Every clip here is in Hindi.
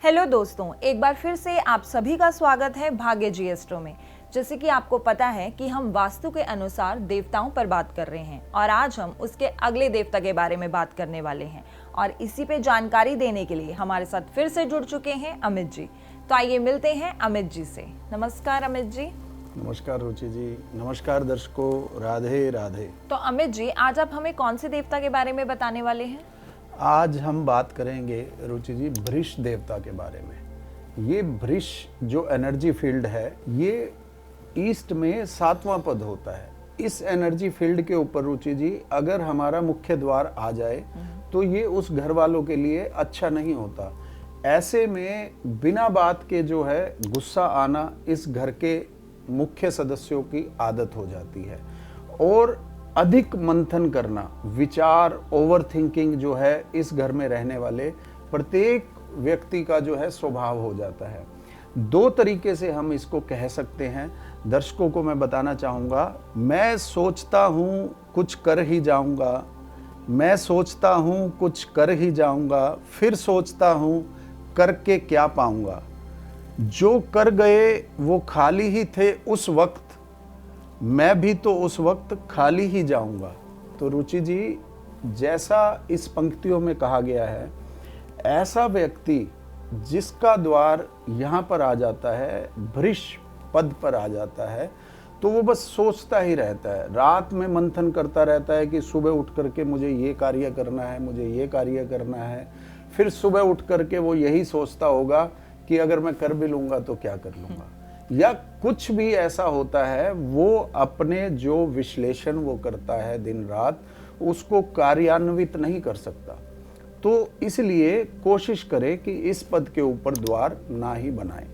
हेलो दोस्तों, एक बार फिर से आप सभी का स्वागत है भाग्य जी एस्ट्रो में। जैसे कि आपको पता है कि हम वास्तु के अनुसार देवताओं पर बात कर रहे हैं और आज हम उसके अगले देवता के बारे में बात करने वाले हैं और इसी पे जानकारी देने के लिए हमारे साथ फिर से जुड़ चुके हैं अमित जी। तो आइए मिलते हैं अमित जी से। नमस्कार अमित जी। नमस्कार रुचि जी, नमस्कार दर्शकों, राधे राधे। तो अमित जी, आज आप हमें कौन से देवता के बारे में बताने वाले हैं? आज हम बात करेंगे रुचि जी वृष देवता के बारे में। ये वृष जो एनर्जी फील्ड है, ये ईस्ट में 7वां पद होता है। इस एनर्जी फील्ड के ऊपर रुचि जी अगर हमारा मुख्य द्वार आ जाए तो ये उस घर वालों के लिए अच्छा नहीं होता। ऐसे में बिना बात के जो है गुस्सा आना इस घर के मुख्य सदस्यों की आदत हो जाती है और अधिक मंथन करना, विचार, ओवर थिंकिंग जो है इस घर में रहने वाले प्रत्येक व्यक्ति का जो है स्वभाव हो जाता है। दो तरीके से हम इसको कह सकते हैं। दर्शकों को मैं बताना चाहूँगा, मैं सोचता हूँ कुछ कर ही जाऊँगा, मैं सोचता हूँ कुछ कर ही जाऊँगा, फिर सोचता हूँ करके क्या पाऊँगा। जो कर गए वो खाली ही थे उस वक्त, मैं भी तो उस वक्त खाली ही जाऊंगा। तो रुचि जी, जैसा इस पंक्तियों में कहा गया है, ऐसा व्यक्ति जिसका द्वार यहाँ पर आ जाता है, वृष पद पर आ जाता है, तो वो बस सोचता ही रहता है। रात में मंथन करता रहता है कि सुबह उठ करके मुझे ये कार्य करना है, मुझे ये कार्य करना है। फिर सुबह उठ करके वो यही सोचता होगा कि अगर मैं कर भी लूँगा तो क्या कर लूँगा, या कुछ भी ऐसा होता है। वो अपने जो विश्लेषण वो करता है दिन रात, उसको कार्यान्वित नहीं कर सकता। तो इसलिए कोशिश करें कि इस पद के ऊपर द्वार ना ही बनाएं।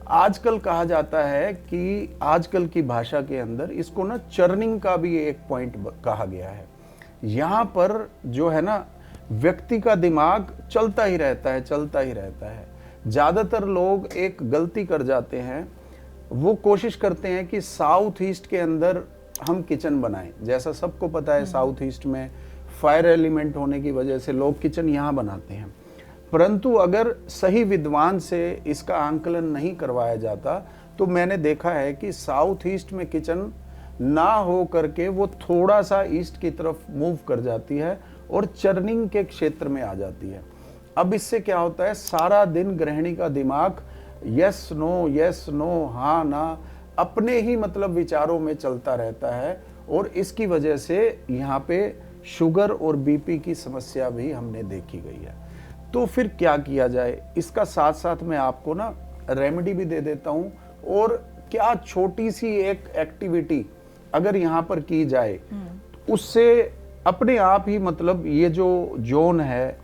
आजकल कहा जाता है कि आजकल की भाषा के अंदर इसको ना चर्निंग का भी एक पॉइंट कहा गया है। यहाँ पर जो है ना, व्यक्ति का दिमाग चलता ही रहता है, चलता ही रहता है। ज़्यादातर लोग एक गलती कर जाते हैं, वो कोशिश करते हैं कि साउथ ईस्ट के अंदर हम किचन बनाएं। जैसा सबको पता है, साउथ ईस्ट में फायर एलिमेंट होने की वजह से लोग किचन यहाँ बनाते हैं। परंतु अगर सही विद्वान से इसका आंकलन नहीं करवाया जाता तो मैंने देखा है कि साउथ ईस्ट में किचन ना हो करके वो थोड़ा सा ईस्ट की तरफ मूव कर जाती है और चर्निंग के क्षेत्र में आ जाती है। अब इससे क्या होता है, सारा दिन गृहिणी का दिमाग यस नो, हाँ ना, अपने ही मतलब विचारों में चलता रहता है और इसकी वजह से यहाँ पे शुगर और बीपी की समस्या भी हमने देखी गई है। तो फिर क्या किया जाए, इसका साथ साथ मैं आपको ना रेमेडी भी दे देता हूँ। और क्या छोटी सी एक एक्टिविटी अगर यहाँ पर की जाए, उससे अपने आप ही मतलब ये जो जोन है,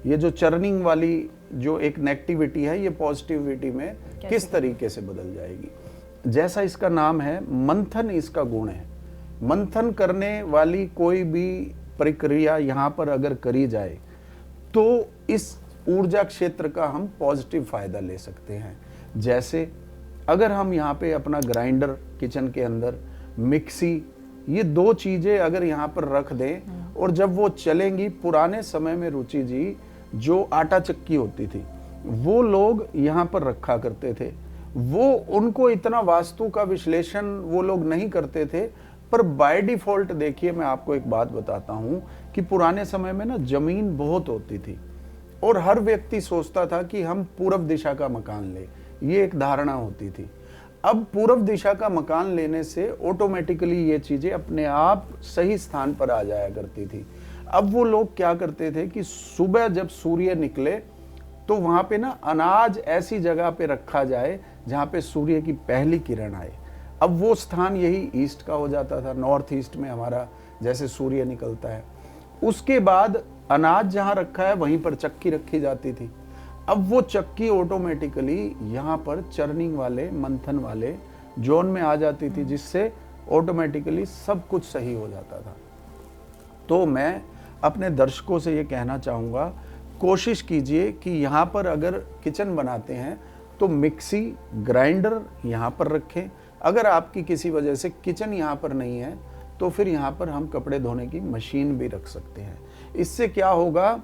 ये जो चर्निंग वाली जो एक नेगेटिविटी है, ये पॉजिटिविटी में किस तरीके से बदल जाएगी। जैसा इसका नाम है, मंथन इसका गुण है। मंथन करने वाली कोई भी प्रक्रिया यहाँ पर अगर करी जाए तो इस ऊर्जा क्षेत्र का हम पॉजिटिव फायदा ले सकते हैं। जैसे अगर हम यहाँ पे अपना ग्राइंडर किचन के अंदर, मिक्सी, ये दो चीजें अगर यहाँ पर रख दें और जब वो चलेंगी, पुराने समय में रुचि जी जो आटा चक्की होती थी वो लोग यहाँ पर रखा करते थे। वो उनको इतना वास्तु का विश्लेषण वो लोग नहीं करते थे, पर बाय डिफॉल्ट देखिए, मैं आपको एक बात बताता हूँ कि पुराने समय में ना जमीन बहुत होती थी और हर व्यक्ति सोचता था कि हम पूर्व दिशा का मकान ले, ये एक धारणा होती थी। अब पूर्व दिशा का मकान लेने से ऑटोमेटिकली ये चीजें अपने आप सही स्थान पर आ जाया करती थी। अब वो लोग क्या करते थे कि सुबह जब सूर्य निकले तो वहां पे ना अनाज ऐसी जगह पे रखा जाए जहां पे सूर्य की पहली किरण आए। अब वो स्थान यही ईस्ट का हो जाता था, नॉर्थ ईस्ट में हमारा जैसे सूर्य निकलता है। उसके बाद अनाज जहां रखा है वहीं पर चक्की रखी जाती थी। अब वो चक्की ऑटोमेटिकली यहाँ पर चर्निंग वाले, मंथन वाले जोन में आ जाती थी, जिससे ऑटोमेटिकली सब कुछ सही हो जाता था। तो मैं अपने दर्शकों से ये कहना चाहूँगा, कोशिश कीजिए कि यहाँ पर अगर किचन बनाते हैं तो मिक्सी, ग्राइंडर यहाँ पर रखें। अगर आपकी किसी वजह से किचन यहाँ पर नहीं है तो फिर यहाँ पर हम कपड़े धोने की मशीन भी रख सकते हैं। इससे क्या होगा,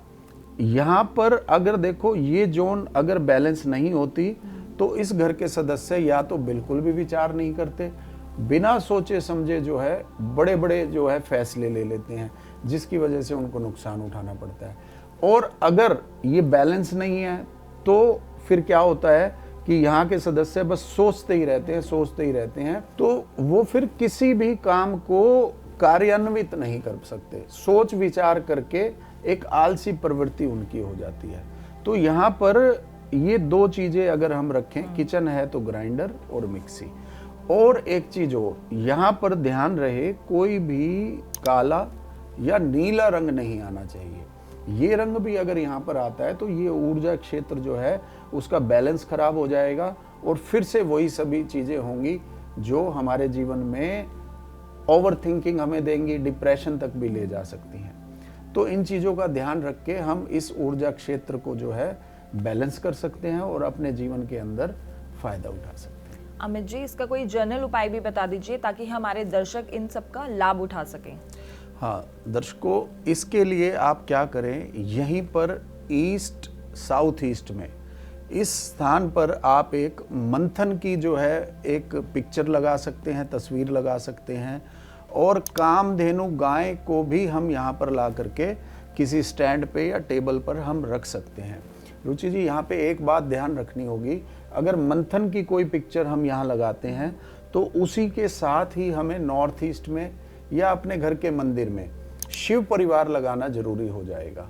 यहाँ पर अगर देखो ये जोन अगर बैलेंस नहीं होती तो इस घर के सदस्य या तो बिल्कुल भी विचार नहीं करते, बिना सोचे समझे जो है बड़े बड़े जो है फैसले ले लेते हैं, जिसकी वजह से उनको नुकसान उठाना पड़ता है। और अगर ये बैलेंस नहीं है तो फिर क्या होता है कि यहाँ के सदस्य बस सोचते ही रहते हैं, तो वो फिर किसी भी काम को कार्यान्वित नहीं कर सकते। सोच विचार करके एक आलसी प्रवृत्ति उनकी हो जाती है। तो यहाँ पर ये दो चीजें अगर हम रखें, किचन है तो ग्राइंडर और मिक्सी। और एक चीज हो, यहाँ पर ध्यान रहे कोई भी काला या नीला रंग नहीं आना चाहिए। ये रंग भी अगर यहाँ पर आता है तो ये ऊर्जा क्षेत्र जो है उसका बैलेंस खराब हो जाएगा और फिर से वही सभी चीजें होंगी जो हमारे जीवन में ओवर थिंकिंग हमें देंगी, डिप्रेशन तक भी ले जा सकती हैं। तो इन चीज़ों का ध्यान रख के हम इस ऊर्जा क्षेत्र को जो है बैलेंस कर सकते हैं और अपने जीवन के अंदर फायदा उठा सकते हैं। अमित जी, इसका कोई जनरल उपाय भी बता दीजिए ताकि हमारे दर्शक इन सब का लाभ उठा सकें। हाँ दर्शकों, इसके लिए आप क्या करें, यहीं पर ईस्ट साउथ ईस्ट में इस स्थान पर आप एक मंथन की जो है एक पिक्चर लगा सकते हैं, तस्वीर लगा सकते हैं। और कामधेनु गाय को भी हम यहाँ पर ला करके किसी स्टैंड पे या टेबल पर हम रख सकते हैं। रुचि जी, यहाँ पे एक बात ध्यान रखनी होगी, अगर मंथन की कोई पिक्चर हम यहाँ लगाते हैं तो उसी के साथ ही हमें नॉर्थ ईस्ट में या अपने घर के मंदिर में शिव परिवार लगाना जरूरी हो जाएगा।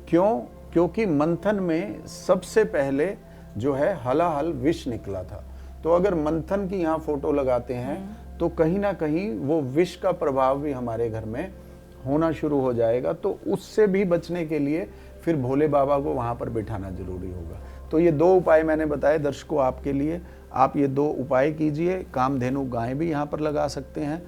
क्यों? क्योंकि मंथन में सबसे पहले जो है हलाहल विष निकला था। तो अगर मंथन की यहाँ फोटो लगाते हैं तो कहीं ना कहीं वो विष का प्रभाव भी हमारे घर में होना शुरू हो जाएगा। तो उससे भी बचने के लिए फिर भोले बाबा को वहाँ पर बिठाना जरूरी होगा। तो ये दो उपाय मैंने बताए दर्शकों आपके लिए, आप ये दो उपाय कीजिए। कामधेनु गाय भी यहाँ पर लगा सकते हैं।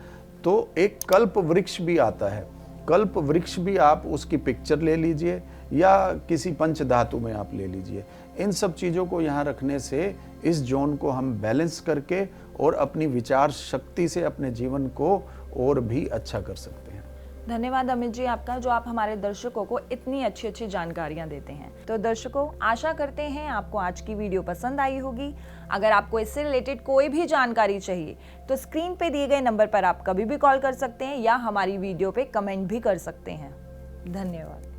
तो एक कल्प वृक्ष भी आता है, कल्प वृक्ष भी आप उसकी पिक्चर ले लीजिए या किसी पंच धातु में आप ले लीजिए। इन सब चीज़ों को यहाँ रखने से इस जोन को हम बैलेंस करके और अपनी विचार शक्ति से अपने जीवन को और भी अच्छा कर सकते हैं। धन्यवाद अमित जी आपका, जो आप हमारे दर्शकों को इतनी अच्छी अच्छी जानकारियां देते हैं। तो दर्शकों, आशा करते हैं आपको आज की वीडियो पसंद आई होगी। अगर आपको इससे रिलेटेड कोई भी जानकारी चाहिए तो स्क्रीन पे दिए गए नंबर पर आप कभी भी कॉल कर सकते हैं या हमारी वीडियो पे कमेंट भी कर सकते हैं। धन्यवाद।